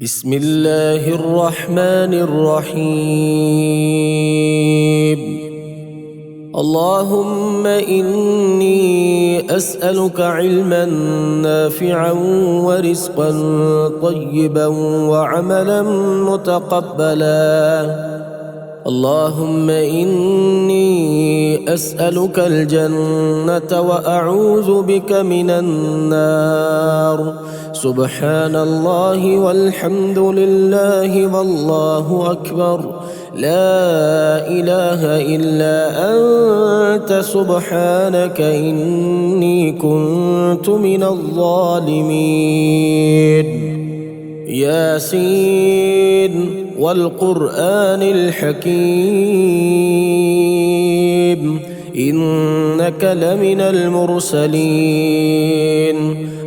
بسم الله الرحمن الرحيم. اللهم إني أسألك علما نافعا ورزقا طيبا وعملا متقبلا. اللهم إني أسألك الجنة وأعوذ بك من النار. سبحان الله والحمد لله والله أكبر. لا إله إلا أنت سبحانك إني كنت من الظالمين. ياسين والقرآن الحكيم إنك لمن المرسلين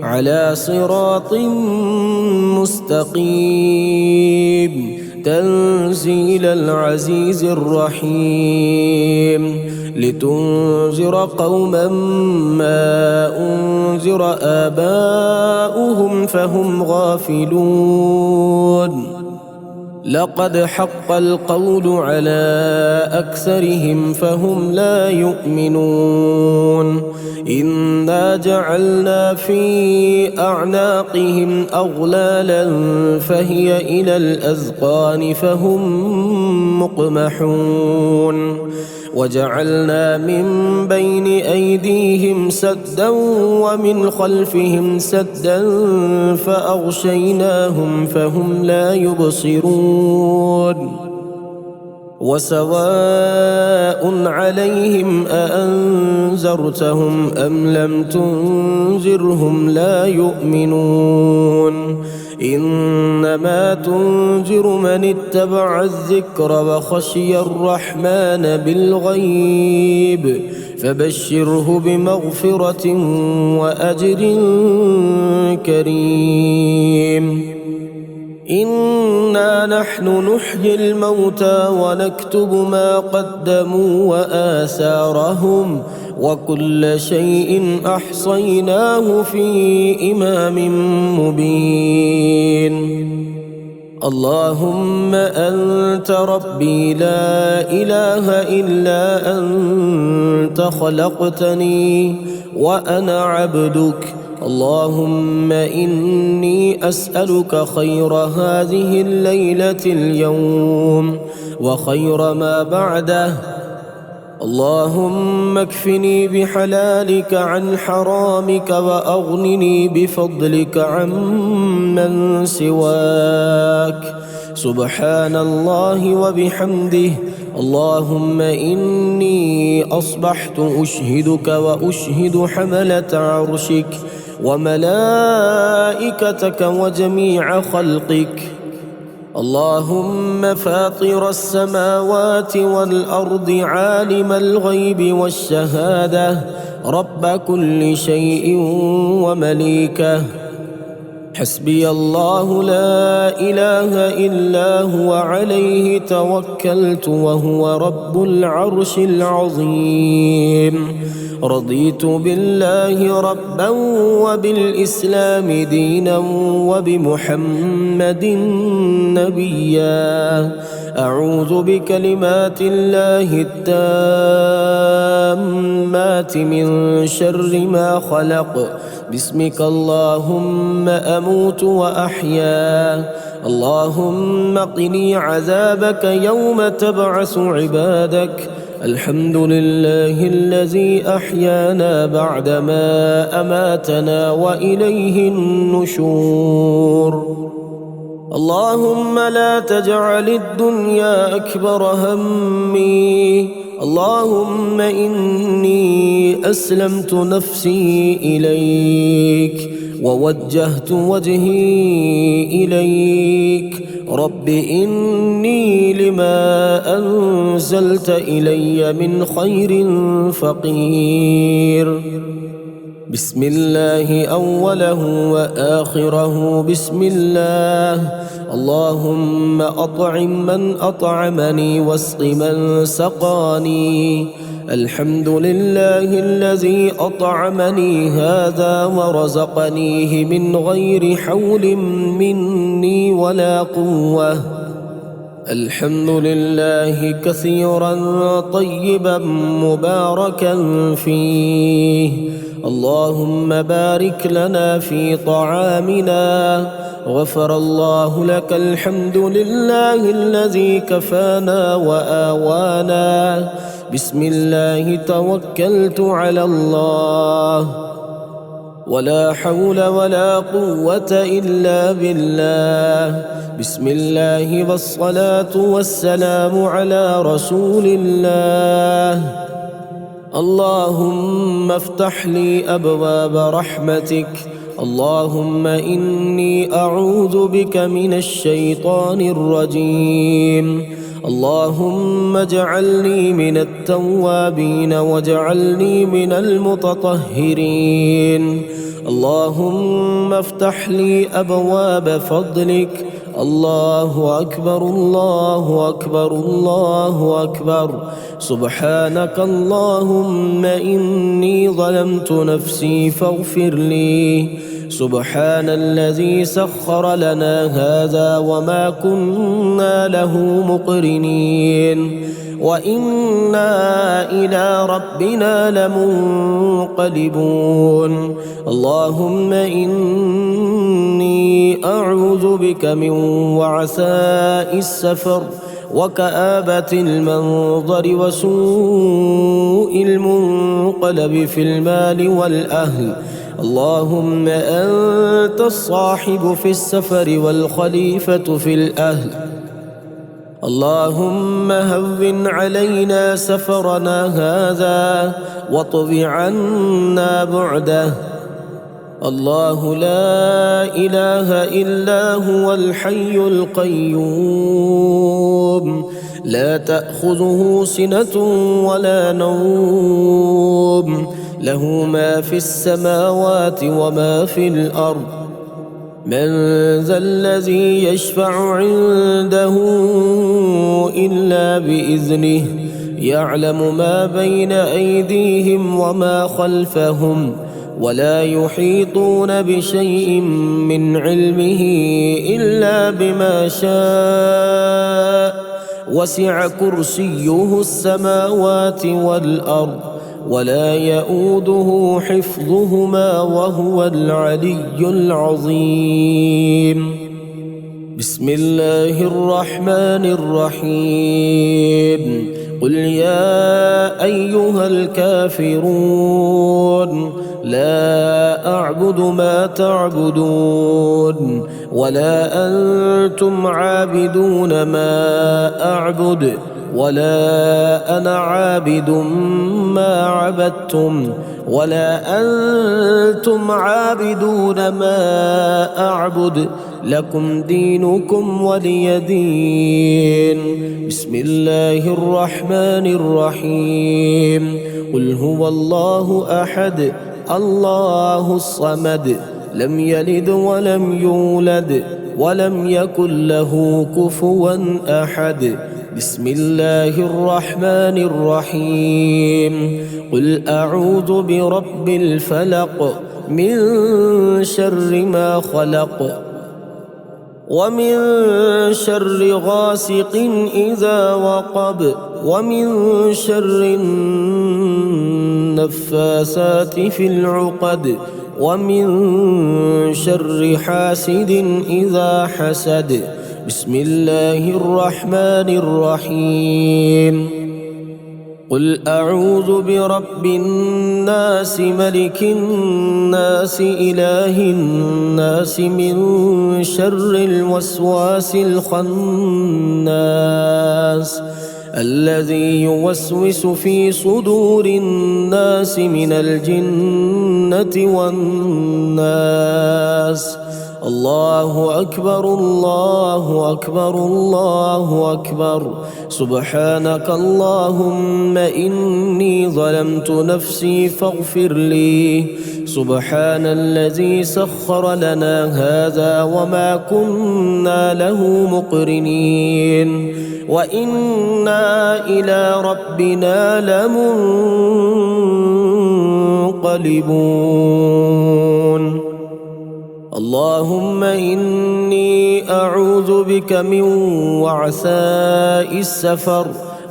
على صراط مستقيم. تنزيل العزيز الرحيم لتنذر قوما ما أنذر آباؤهم فهم غافلون. لقد حق القول على أكثرهم فهم لا يؤمنون. إنا جعلنا في أعناقهم أغلالا فهي إلى الأذقان فهم مقمحون. وجعلنا من بين أيديهم سدا ومن خلفهم سدا فأغشيناهم فهم لا يبصرون. وسواء عليهم أأنذرتهم أم لم تنذرهم لا يؤمنون. إنما تنذر من اتبع الذكر وخشي الرحمن بالغيب فبشره بمغفرة وأجر كريم. إنا نحن نحيي الموتى ونكتب ما قدموا وآثارهم وكل شيء أحصيناه في إمام مبين. اللهم أنت ربي لا إله إلا أنت خلقتني وأنا عبدك. اللهم إني أسألك خير هذه الليلة اليوم وخير ما بعده. اللهم اكفني بحلالك عن حرامك وأغنني بفضلك عمن سواك. سبحان الله وبحمده. اللهم إني أصبحت أشهدك وأشهد حملة عرشك وملائكتك وجميع خلقك. اللهم فاطر السماوات والأرض عالم الغيب والشهادة رب كل شيء ومليكه. حسبي الله لا إله إلا هو عليه توكلت وهو رب العرش العظيم. رضيت بالله ربا وبالإسلام دينا وبمحمد نبيا. أعوذ بكلمات الله التامات من شر ما خلق. باسمك اللهم أموت وأحيا. اللهم قني عذابك يوم تبعث عبادك. الحمد لله الذي أحيانا بعدما أماتنا وإليه النشور. اللهم لا تجعل الدنيا أكبر همي. اللهم إني أسلمت نفسي إليك ووجهت وجهي إليك. رب إني لما أنزلت إلي من خير فقير. بسم الله أوله وآخره بسم الله. اللهم أطعم من أطعمني واسق من سقاني. الحمد لله الذي أطعمني هذا ورزقنيه من غير حول مني ولا قوة. الحمد لله كثيرا طيبا مباركا فيه. اللهم بارك لنا في طعامنا. غفر الله لك. الحمد لله الذي كفانا وآوانا. بسم الله توكلت على الله ولا حول ولا قوة إلا بالله. بسم الله والصلاة والسلام على رسول الله. اللهم افتح لي أبواب رحمتك. اللهم إني أعوذ بك من الشيطان الرجيم. اللهم اجعلني من التوابين واجعلني من المتطهرين. اللهم افتح لي أبواب فضلك. الله أكبر الله أكبر الله أكبر. سبحانك اللهم إني ظلمت نفسي فاغفر لي. سبحان الذي سخر لنا هذا وما كنا له مقرنين وإنا إلى ربنا لمنقلبون. اللهم إني أعوذ بك من وعثاء السفر وكآبة المنظر وسوء المنقلب في المال والأهل. اللهم أنت الصاحب في السفر والخليفة في الأهل. اللهم هون علينا سفرنا هذا واطب عنا بعده. الله لا إله إلا هو الحي القيوم لا تأخذه سنة ولا نوم له ما في السماوات وما في الأرض. من ذا الذي يشفع عنده إلا بإذنه. يعلم ما بين أيديهم وما خلفهم ولا يحيطون بشيء من علمه إلا بما شاء. وسع كرسيه السماوات والأرض ولا يؤوده حفظهما وهو العلي العظيم. بسم الله الرحمن الرحيم. قل يا أيها الكافرون لا أعبد ما تعبدون ولا أنتم عابدون ما أعبد ولا أنا عابد ما عبدتم ولا أنتم عابدون ما أعبد. لكم دينكم ولي دين. بسم الله الرحمن الرحيم. قل هو الله أحد الله الصمد لم يلد ولم يولد ولم يكن له كفوا أحد. بسم الله الرحمن الرحيم. قل أعوذ برب الفلق من شر ما خلق ومن شر غاسق إذا وقب ومن شر النفاثات في العقد ومن شر حاسد إذا حسد. بسم الله الرحمن الرحيم. قل أعوذ برب الناس ملك الناس إله الناس من شر الوسواس الخناس الذي يوسوس في صدور الناس من الجنة والناس. الله أكبر الله أكبر الله أكبر. سبحانك اللهم إني ظلمت نفسي فاغفر لي. سبحان الذي سخر لنا هذا وما كنا له مقرنين وإنا إلى ربنا لمنقلبون. اللهم إني أعوذ بك من وعثاء السفر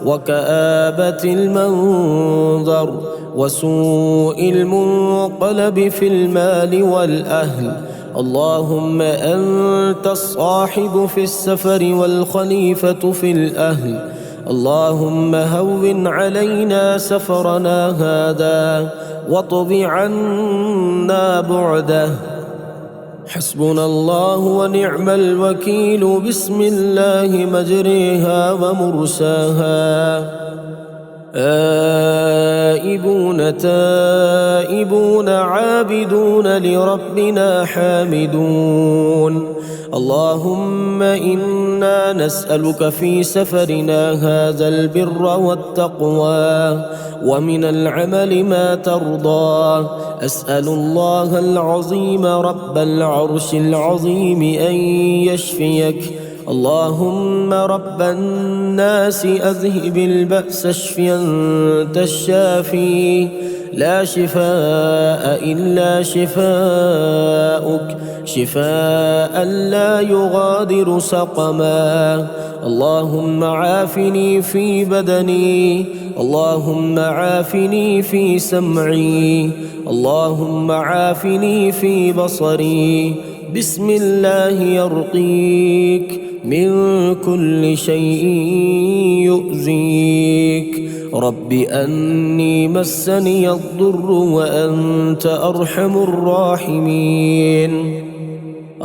وكآبة المنظر وسوء المنقلب في المال والأهل. اللهم أنت الصاحب في السفر والخليفة في الأهل. اللهم هون علينا سفرنا هذا واطب عنا بعده. حسبنا الله ونعم الوكيل. بسم الله مجريها ومرساها. آئبون تائبون عابدون لربنا حامدون. اللهم إنا نسألك في سفرنا هذا البر والتقوى ومن العمل ما ترضى. أسأل الله العظيم رب العرش العظيم أن يشفيك. اللهم رب الناس أذهب البأس اشف أنت الشافي لا شفاء إلا شفاؤك شفاء لا يغادر سقما. اللهم عافني في بدني. اللهم عافني في سمعي. اللهم عافني في بصري. بسم الله يرقيك من كل شيء يؤذيك. رب أني مسني الضر وأنت أرحم الراحمين.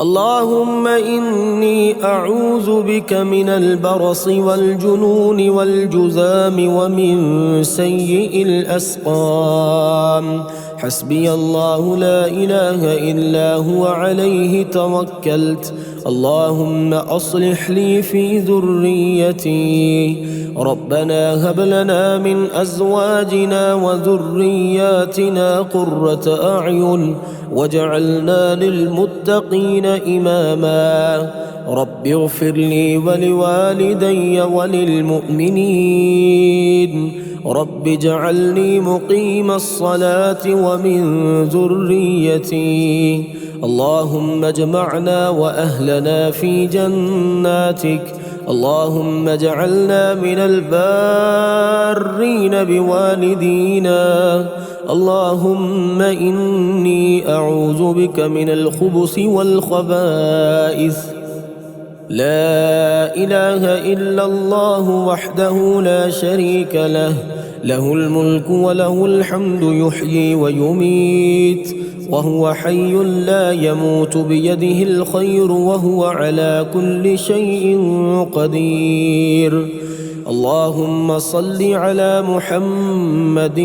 اللهم إني أعوذ بك من البرص والجنون والجذام ومن سيء الأسقام. حسبي الله لا إله إلا هو عليه توكلت. اللهم أصلح لي في ذريتي. ربنا هب لنا من أزواجنا وذرياتنا قرة أعين واجعلنا للمتقين إماما. رب اغفر لي ولوالدي وللمؤمنين. رب اجعلني مقيم الصلاة ومن ذريتي. اللهم اجمعنا وأهلنا في جناتك. اللهم اجعلنا من البارين بوالدينا. اللهم إني أعوذ بك من الخبث والخبائث. لا إله إلا الله وحده لا شريك له له الملك وله الحمد يحيي ويميت وهو حي لا يموت بيده الخير وهو على كل شيء قدير. اللهم صل على محمد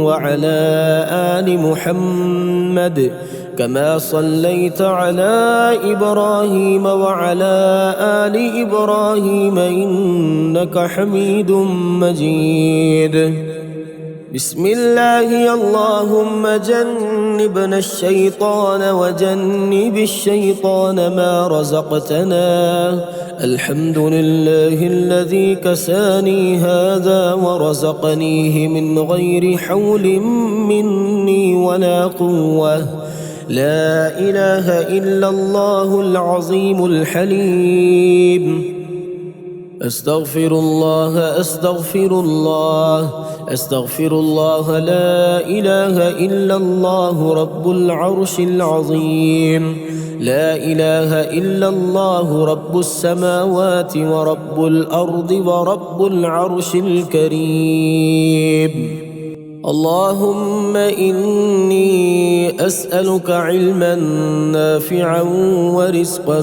وعلى آل محمد كما صليت على إبراهيم وعلى آل إبراهيم إنك حميد مجيد. بسم الله. اللهم جنبنا الشيطان وجنب الشيطان ما رزقتنا. الحمد لله الذي كساني هذا ورزقنيه من غير حول مني ولا قوة. لا إله إلا الله العظيم الحليم. أستغفر الله أستغفر الله أستغفر الله. لا إله إلا الله رب العرش العظيم. لا إله إلا الله رب السماوات ورب الأرض ورب العرش الكريم. اللهم إني أسألك علما نافعا ورزقا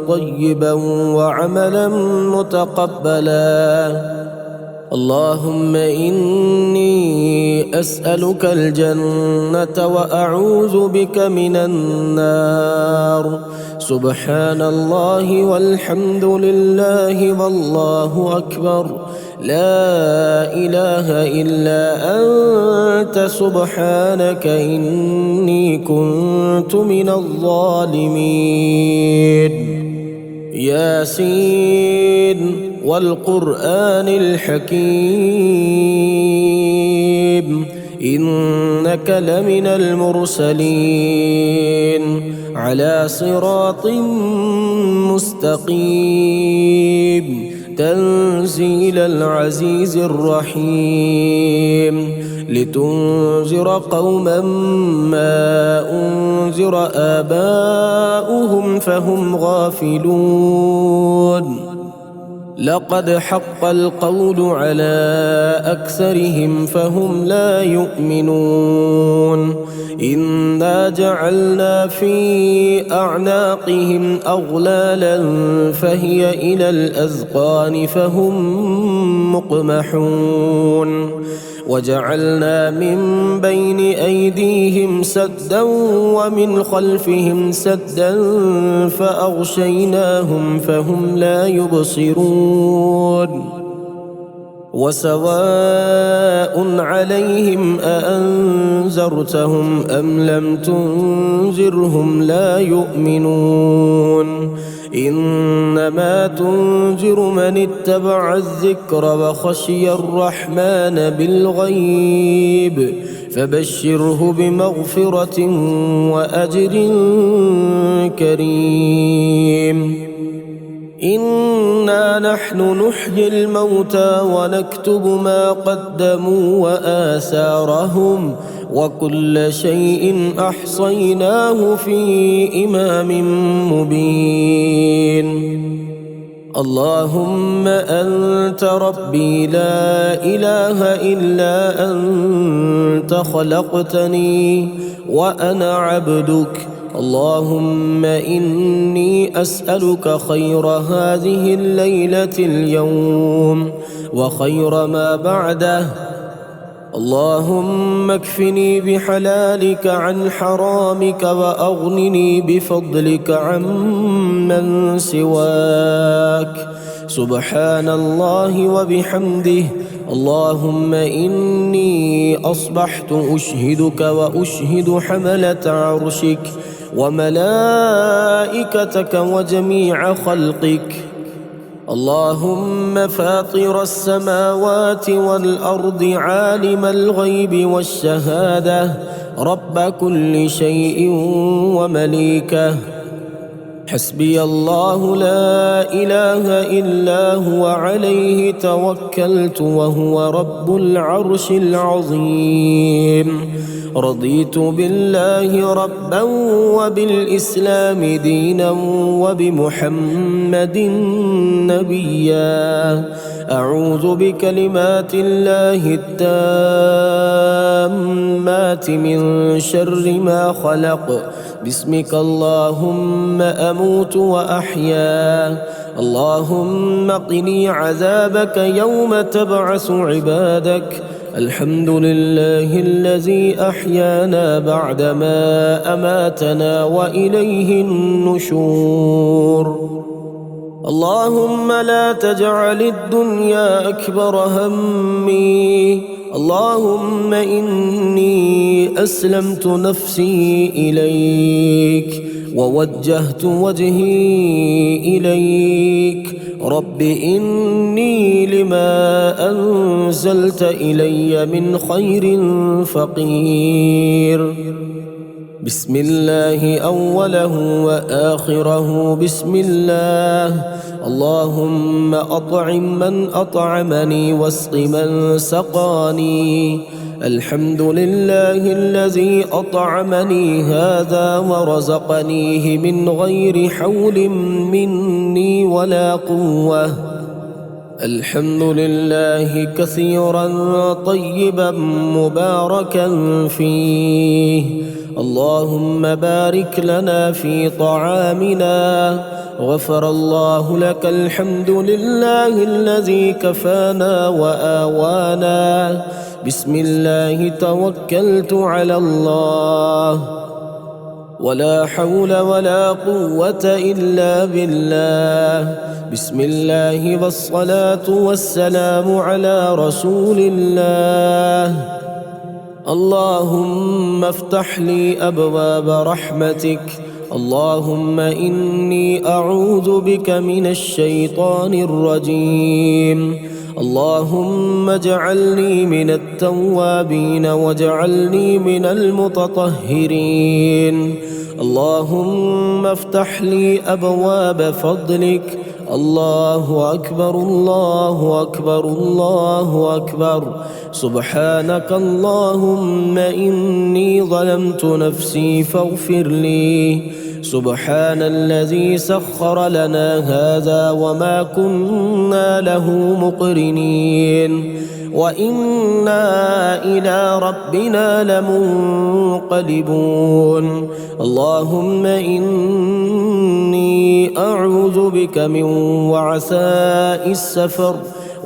طيبا وعملا متقبلا. اللهم إني أسألك الجنة وأعوذ بك من النار. سبحان الله والحمد لله والله أكبر. لا إله إلا أنت سبحانك إني كنت من الظالمين. ياسين والقرآن الحكيم إنك لمن المرسلين على صراط مستقيم تنزيل العزيز الرحيم لتنذر قوما ما أنذر آباؤهم فهم غافلون لقد حق القول على أكثرهم فهم لا يؤمنون إنا جعلنا في أعناقهم أغلالا فهي إلى الأذقان فهم مقمحون وجعلنا من بين أيديهم سدا ومن خلفهم سدا فأغشيناهم فهم لا يبصرون وسواء عليهم أأنذرتهم أم لم تنذرهم لا يؤمنون إنما تنذر من اتبع الذكر وخشي الرحمن بالغيب فبشره بمغفرة وأجر كريم إنا نحن نحيي الموتى ونكتب ما قدموا وآثارهم وكل شيء أحصيناه في إمام مبين اللهم أنت ربي لا إله إلا أنت خلقتني وأنا عبدك اللهم إني أسألك خير هذه الليلة اليوم وخير ما بعده اللهم اكفني بحلالك عن حرامك وأغنني بفضلك عمن سواك سبحان الله وبحمده اللهم إني أصبحت أشهدك وأشهد حملة عرشك وملائكتك وجميع خلقك اللهم فاطر السماوات والأرض عالم الغيب والشهادة رب كل شيء ومليكه حسبي الله لا إله إلا هو عليه توكلت وهو رب العرش العظيم رضيت بالله ربا وبالإسلام دينا وبمحمد نبيا أعوذ بكلمات الله التامات من شر ما خلق باسمك اللهم أموت وأحيا اللهم قني عذابك يوم تبعث عبادك الحمد لله الذي أحيانا بعدما أماتنا وإليه النشور اللهم لا تجعل الدنيا أكبر همي اللهم إني أسلمت نفسي إليك ووجهت وجهي إليك رب إني لما أنزلت إلي من خير فقير بسم الله أوله وآخره بسم الله اللهم أطعم من أطعمني واسق من سقاني الحمد لله الذي أطعمني هذا ورزقنيه من غير حول مني ولا قوة الحمد لله كثيرا طيبا مباركا فيه اللهم بارك لنا في طعامنا غفر الله لك الحمد لله الذي كفانا وآوانا بسم الله توكلت على الله ولا حول ولا قوة إلا بالله بسم الله والصلاة والسلام على رسول الله اللهم افتح لي أبواب رحمتك اللهم إني أعوذ بك من الشيطان الرجيم. اللهم اجعلني من التوابين واجعلني من المتطهرين. اللهم افتح لي أبواب فضلك. الله أكبر الله أكبر الله أكبر. سبحانك اللهم إني ظلمت نفسي فاغفر لي. سبحان الذي سخر لنا هذا وما كنا له مقرنين وإنا إلى ربنا لمنقلبون. اللهم إني أعوذ بك من وعثاء السفر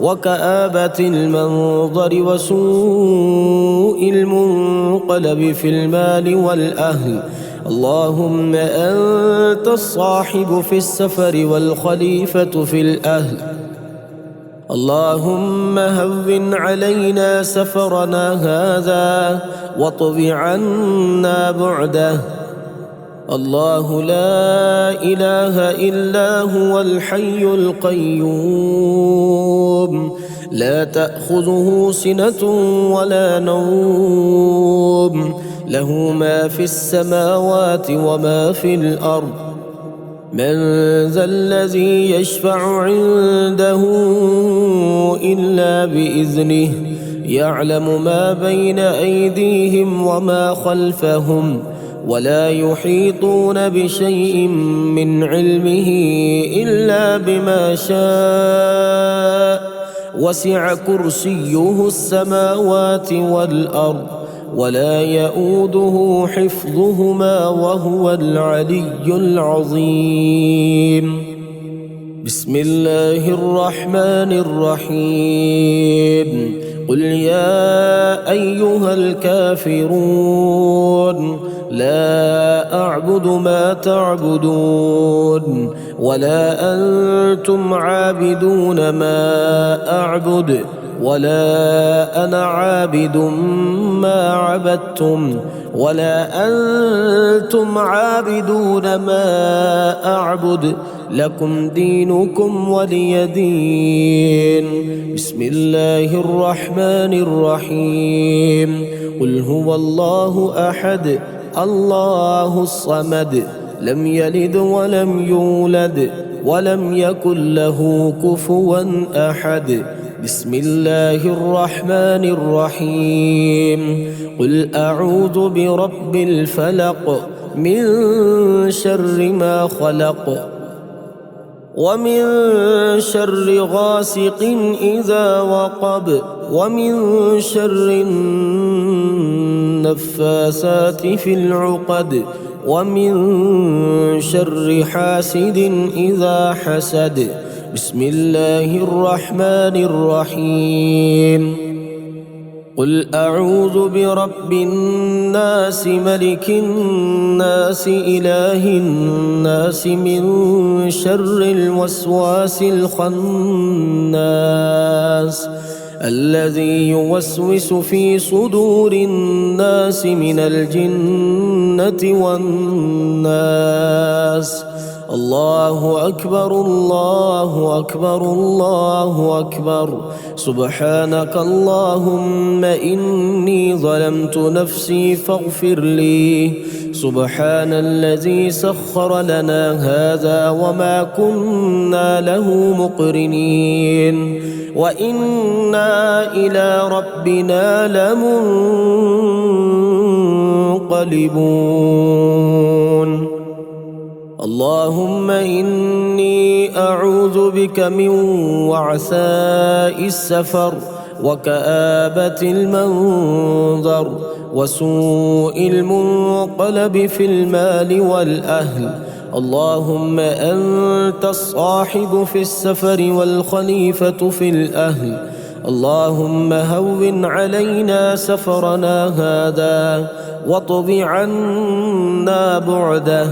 وكآبة المنظر وسوء المنقلب في المال والأهل. اللهم أنت الصاحب في السفر والخليفة في الأهل. اللهم هون علينا سفرنا هذا واطب عنا بعده. الله لا إله إلا هو الحي القيوم لا تأخذه سنة ولا نوم له ما في السماوات وما في الأرض. من ذا الذي يشفع عنده إلا بإذنه يعلم ما بين أيديهم وما خلفهم ولا يحيطون بشيء من علمه إلا بما شاء. وسع كرسيه السماوات والأرض ولا يؤوده حفظهما وهو العلي العظيم. بسم الله الرحمن الرحيم. قل يا أيها الكافرون لا أعبد ما تعبدون ولا أنتم عابدون ما أعبد ولا أنا عابد ما عبدتم ولا أنتم عابدون ما أعبد لكم دينكم ولي دين. بسم الله الرحمن الرحيم. قل هو الله أحد الله الصمد لم يلد ولم يولد ولم يكن له كفوا أحد. بسم الله الرحمن الرحيم. قل أعوذ برب الفلق من شر ما خلق ومن شر غاسق إذا وقب ومن شر النفاثات في العقد ومن شر حاسد إذا حسد. بسم الله الرحمن الرحيم. قل أعوذ برب الناس ملك الناس إله الناس من شر الوسواس الخناس الذي يوسوس في صدور الناس من الجنة والناس. الله أكبر الله أكبر الله أكبر. سبحانك اللهم إني ظلمت نفسي فاغفر لي. سبحان الذي سخر لنا هذا وما كنا له مقرنين وإنا إلى ربنا لمنقلبون. اللهم إني أعوذ بك من وعثاء السفر وكآبة المنظر وسوء المنقلب في المال والأهل. اللهم أنت الصاحب في السفر والخليفة في الأهل. اللهم هون علينا سفرنا هذا واطب عنا بعده.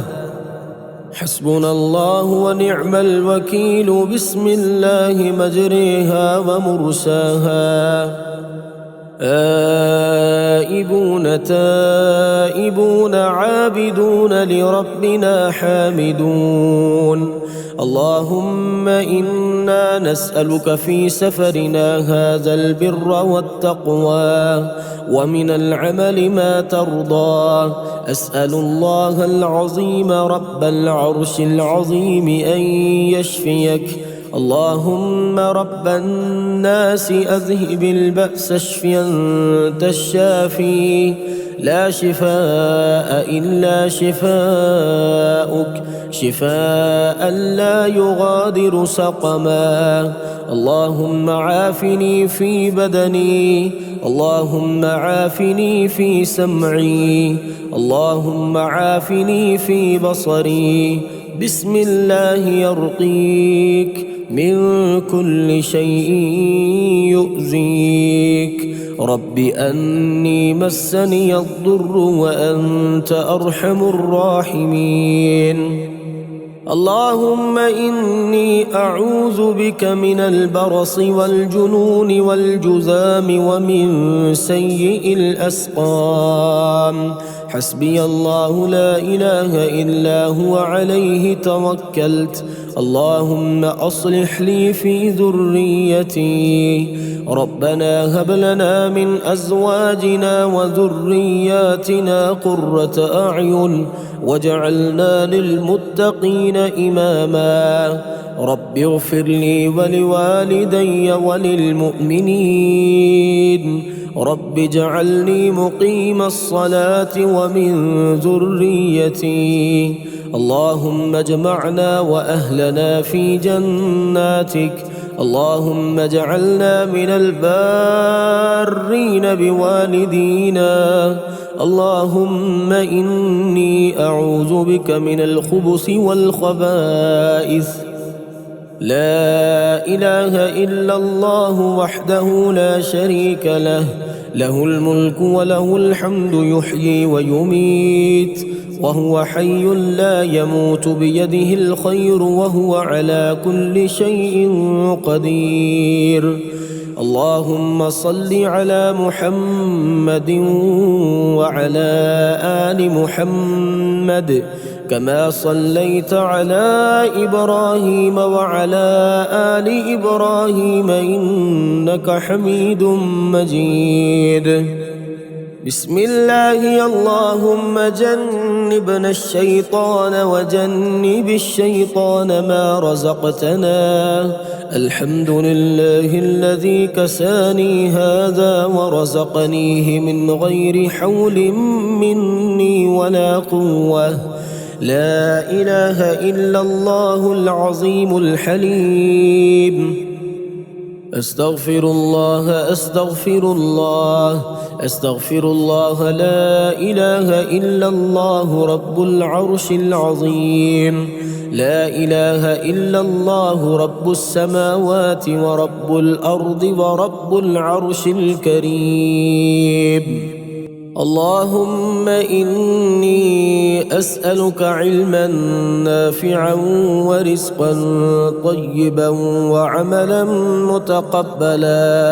حسبنا الله ونعم الوكيل. بسم الله مجريها ومرساها آئبون تائبون عابدون لربنا حامدون. اللهم إنا نسألك في سفرنا هذا البر والتقوى ومن العمل ما ترضى. أسأل الله العظيم رب العرش العظيم أن يشفيك. اللهم رب الناس أذهب البأس اشف أنت الشافي، لا شفاء إلا شفاؤك، شفاء لا يغادر سقما. اللهم عافني في بدني، اللهم عافني في سمعي، اللهم عافني في بصري. بسم الله يرقيك من كل شيء يؤذيك. رب أني مسني الضر وأنت أرحم الراحمين. اللهم إني أعوذ بك من البرص والجنون والجذام ومن سيء الأسقام. حسبي الله لا إله إلا هو عليه توكلت. اللهم أصلح لي في ذريتي. ربنا هب لنا من أزواجنا وذرياتنا قرة أعين واجعلنا للمتقين إماما. رب اغفر لي ولوالدي وللمؤمنين. رب اجعلني مقيم الصلاة ومن ذريتي. اللهم اجمعنا وأهلنا في جناتك. اللهم اجعلنا من البارين بوالدينا. اللهم إني أعوذ بك من الخبث والخبائث. لا إله إلا الله وحده لا شريك له، له الملك وله الحمد يحيي ويميت وهو حي لا يموت بيده الخير وهو على كل شيء قدير. اللهم صل على محمد وعلى آل محمد كما صليت على إبراهيم وعلى آل إبراهيم إنك حميد مجيد. بسم الله. اللهم جنبنا الشيطان وجنب الشيطان ما رزقتنا. الحمد لله الذي كساني هذا ورزقنيه من غير حول مني ولا قوة. لا إله إلا الله العظيم الحليم. أستغفر الله أستغفر الله أستغفر الله. لا إله إلا الله رب العرش العظيم. لا إله إلا الله رب السماوات ورب الأرض ورب العرش الكريم. اللهم إني أسألك علما نافعا ورزقا طيبا وعملا متقبلا.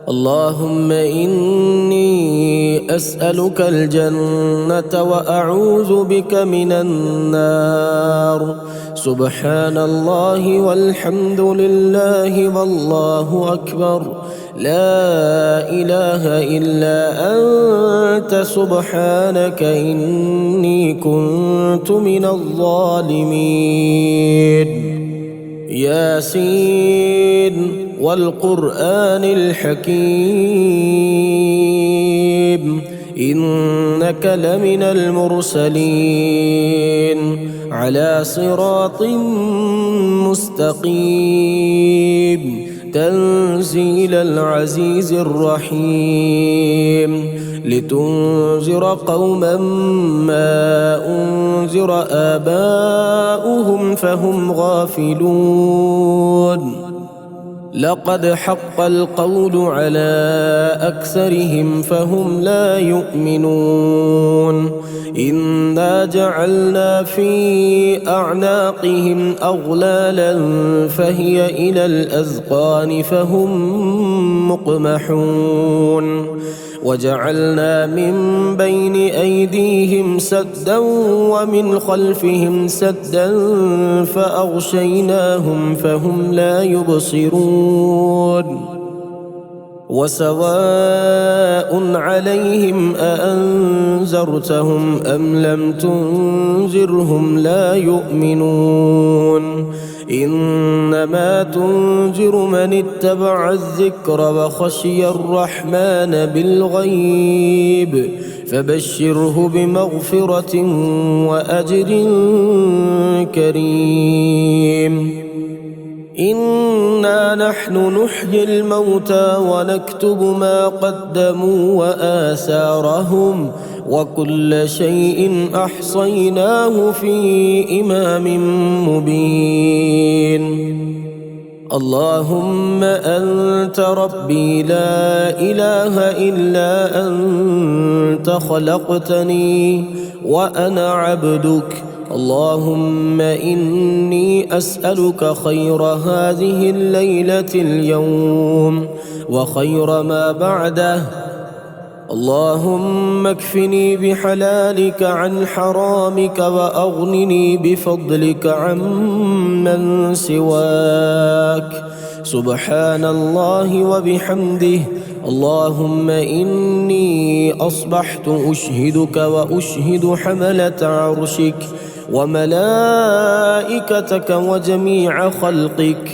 اللهم إني أسألك الجنة وأعوذ بك من النار. سبحان الله والحمد لله والله أكبر. لا إله إلا أنت سبحانك إني كنت من الظالمين. ياسين والقرآن الحكيم إنك لمن المرسلين على صراط مستقيم. تنزيل العزيز الرحيم لتنذر قوما ما أنذر آباؤهم فهم غافلون. لقد حق القول على أكثرهم فهم لا يؤمنون إنا جعلنا في أعناقهم أغلالا فهي إلى الأذقان فهم مقمحون وجعلنا من بين أيديهم سدا ومن خلفهم سدا فأغشيناهم فهم لا يبصرون وسواء عليهم أأنذرتهم أم لم تنذرهم لا يؤمنون إنما تنذر من اتبع الذكر وخشي الرحمن بالغيب فبشره بمغفرة وأجر كريم إنا نحن نحيي الموتى ونكتب ما قدموا وآثارهم وكل شيء أحصيناه في إمام مبين اللهم أنت ربي لا إله إلا أنت خلقتني وأنا عبدك اللهم إني أسألك خير هذه الليلة اليوم وخير ما بعده اللهم اكفني بحلالك عن حرامك وأغنني بفضلك عمن سواك سبحان الله وبحمده اللهم إني أصبحت أشهدك وأشهد حملة عرشك وملائكتك وجميع خلقك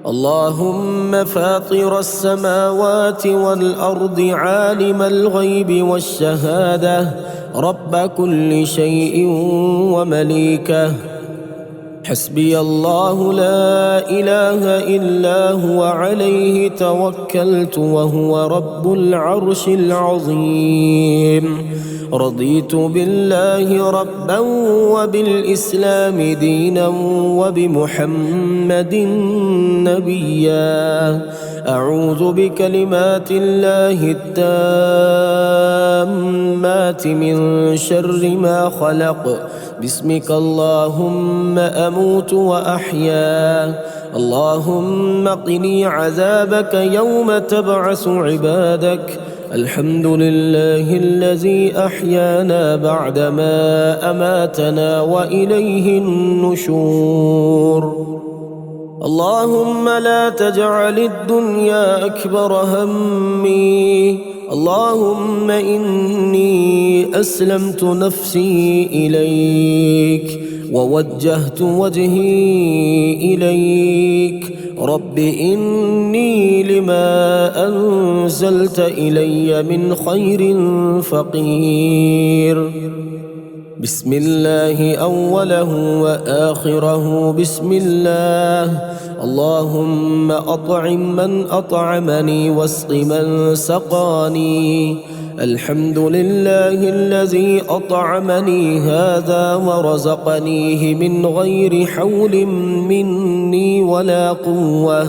اللهم فاطر السماوات والأرض عالم الغيب والشهادة رب كل شيء ومليكه حسبي الله لا إله إلا هو عليه توكلت وهو رب العرش العظيم رضيت بالله ربا وبالإسلام دينا وبمحمد نبيا أعوذ بكلمات الله التامات من شر ما خلق باسمك اللهم أموت وأحيا اللهم قني عذابك يوم تبعث عبادك الحمد لله الذي أحيانا بعدما أماتنا وإليه النشور اللهم لا تجعل الدنيا أكبر همي اللهم إني أسلمت نفسي إليك ووجهت وجهي إليك رب إني لما أنزلت إلي من خير فقير بسم الله أوله وآخره بسم الله اللهم أطعم من أطعمني واسق من سقاني الحمد لله الذي أطعمني هذا ورزقنيه من غير حول مني ولا قوة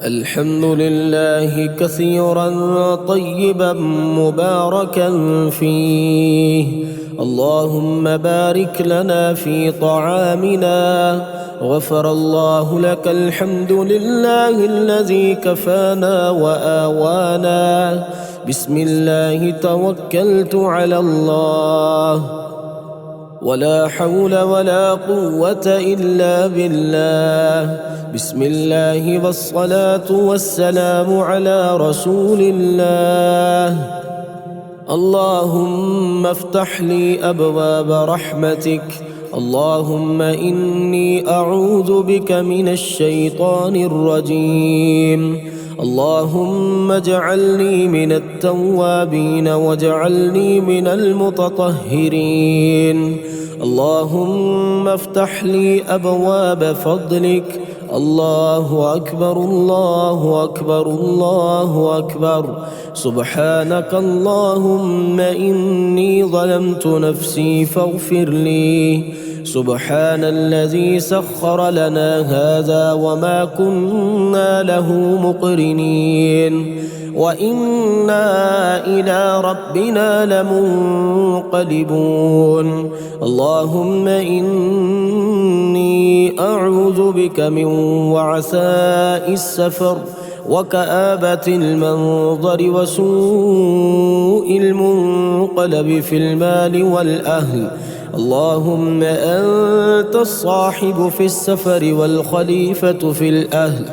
الحمد لله كثيرا طيبا مباركا فيه اللهم بارك لنا في طعامنا غفر الله لك الحمد لله الذي كفانا وآوانا بسم الله توكلت على الله ولا حول ولا قوة إلا بالله بسم الله والصلاة والسلام على رسول الله اللهم افتح لي أبواب رحمتك اللهم إني أعوذ بك من الشيطان الرجيم اللهم اجعلني من التوابين واجعلني من المتطهرين اللهم افتح لي أبواب فضلك الله أكبر الله أكبر الله أكبر سبحانك اللهم إني ظلمت نفسي فاغفر لي سبحان الذي سخر لنا هذا وما كنا له مقرنين وإنا إلى ربنا لمنقلبون اللهم إني أعوذ بك من وعثاء السفر وكآبة المنظر وسوء المنقلب في المال والأهل اللهم أنت الصاحب في السفر والخليفة في الأهل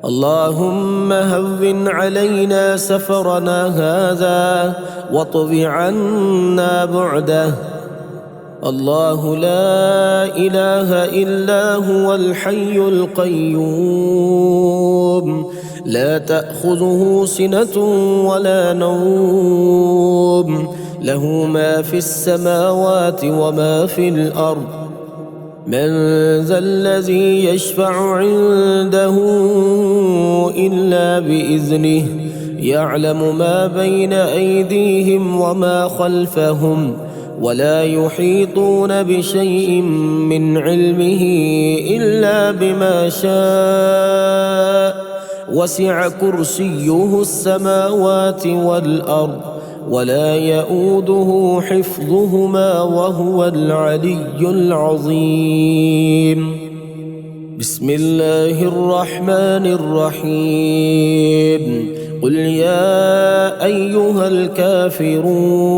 اللهم هون علينا سفرنا هذا واطب عنا بعده الله لا إله إلا هو الحي القيوم لا تأخذه سنة ولا نوم له ما في السماوات وما في الأرض من ذا الذي يشفع عنده إلا بإذنه يعلم ما بين أيديهم وما خلفهم ولا يحيطون بشيء من علمه إلا بما شاء وسع كرسيه السماوات والأرض ولا يؤوده حفظهما وهو العلي العظيم بسم الله الرحمن الرحيم قل يا أيها الكافرون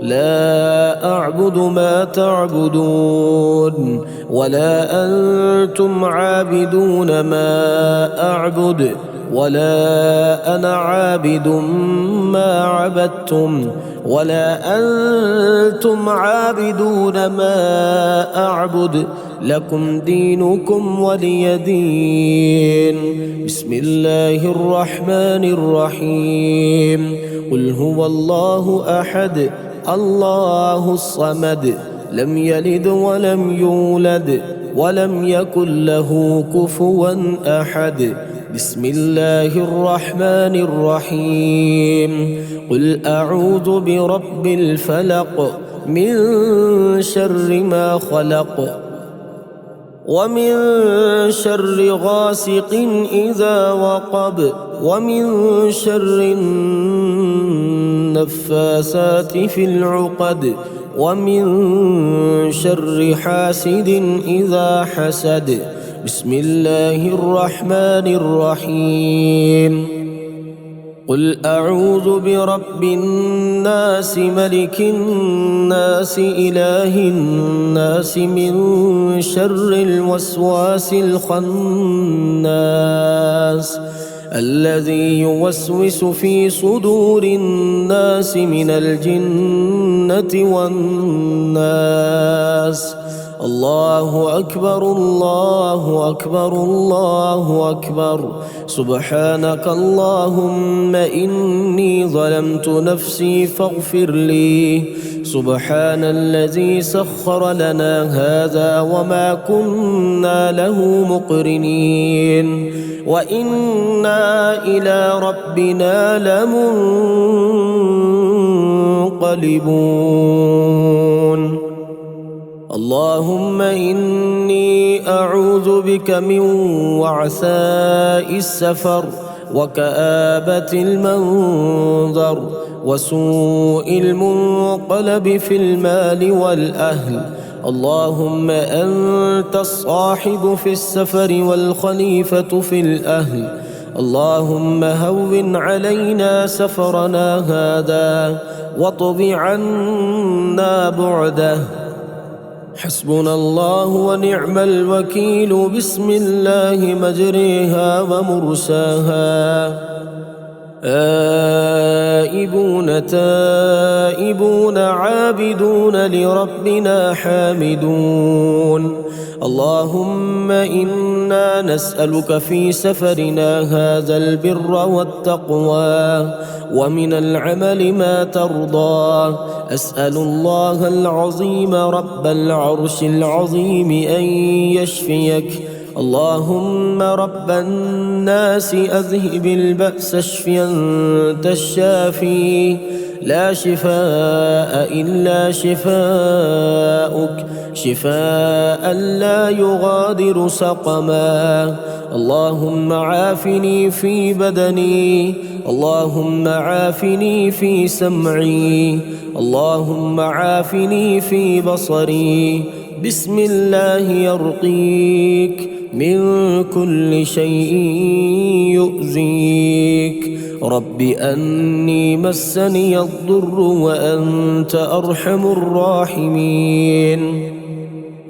لا أعبد ما تعبدون ولا أنتم عابدون ما أعبد ولا أنا عابد ما عبدتم ولا أنتم عابدون ما أعبد لكم دينكم ولي دين بسم الله الرحمن الرحيم قل هو الله أحد الله الصمد لم يلد ولم يولد ولم يكن له كفوا أحد بسم الله الرحمن الرحيم قل أعوذ برب الفلق من شر ما خلق ومن شر غاسق إذا وقب ومن شر النفاثات في العقد ومن شر حاسد إذا حسد بسم الله الرحمن الرحيم قل أعوذ برب الناس ملك الناس إله الناس من شر الوسواس الخناس الذي يوسوس في صدور الناس من الجنة والناس الله أكبر الله أكبر الله أكبر سبحانك اللهم إني ظلمت نفسي فاغفر لي سبحان الذي سخر لنا هذا وما كنا له مقرنين وإنا إلى ربنا لمنقلبون اللهم إني أعوذ بك من وعثاء السفر وكآبة المنظر وسوء المنقلب في المال والأهل اللهم أنت الصاحب في السفر والخليفة في الأهل اللهم هون علينا سفرنا هذا واطب عنا بعده حسبنا الله ونعم الوكيل بسم الله مجريها ومرساها آئبون تائبون عابدون لربنا حامدون اللهم إنا نسألك في سفرنا هذا البر والتقوى ومن العمل ما ترضى أسأل الله العظيم رب العرش العظيم أن يشفيك. اللهم رب الناس أذهب البأس اشف أنت الشافي، لا شفاء إلا شفاؤك، شفاء لا يغادر سقما. اللهم عافني في بدني، اللهم عافني في سمعي، اللهم عافني في بصري. بسم الله يرقيك من كل شيء يؤذيك. رب أني مسني الضر وأنت أرحم الراحمين.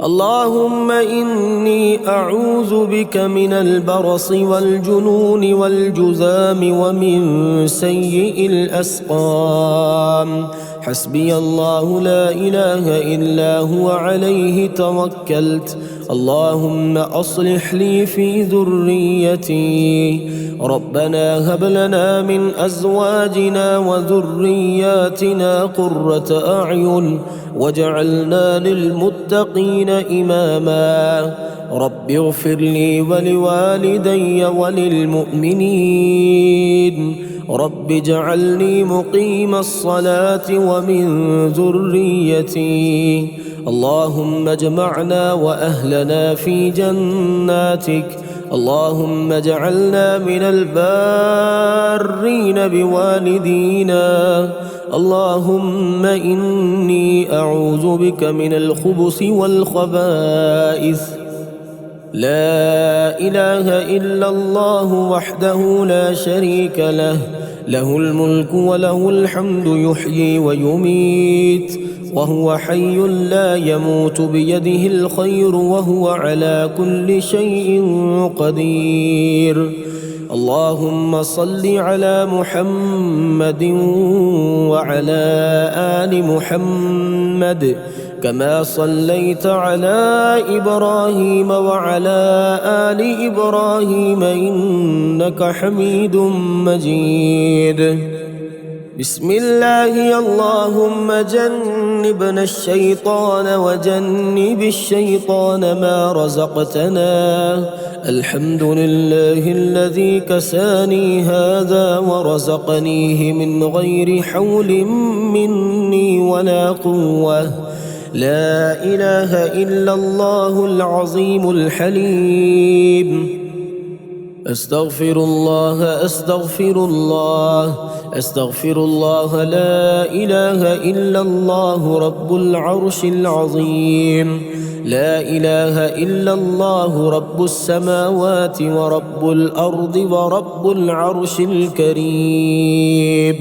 اللهم إني أعوذ بك من البرص والجنون والجذام ومن سيء الأسقام. حسبي الله لا إله إلا هو عليه توكلت. اللهم أصلح لي في ذريتي. ربنا هب لنا من أزواجنا وذرياتنا قرة أعين واجعلنا للمتقين إماما. رب اغفر لي ولوالدي وللمؤمنين. رب اجعلني مقيم الصلاة ومن ذريتي. اللهم اجمعنا وأهلنا في جناتك. اللهم اجعلنا من البارين بوالدينا. اللهم إني أعوذ بك من الخبث والخبائث. لا إله إلا الله وحده لا شريك له، له الملك وله الحمد يحيي ويميت وهو حي لا يموت بيده الخير وهو على كل شيء قدير. اللهم صل على محمد وعلى آل محمد كما صليت على إبراهيم وعلى آل إبراهيم إنك حميد مجيد. بسم الله. اللهم جنبنا الشيطان وجنب الشيطان ما رزقتنا. الحمد لله الذي كساني هذا ورزقنيه من غير حول مني ولا قوة. لا إله إلا الله العظيم الحليم. أستغفر الله أستغفر الله أستغفر الله. لا إله إلا الله رب العرش العظيم. لا إله إلا الله رب السماوات ورب الأرض ورب العرش الكريم.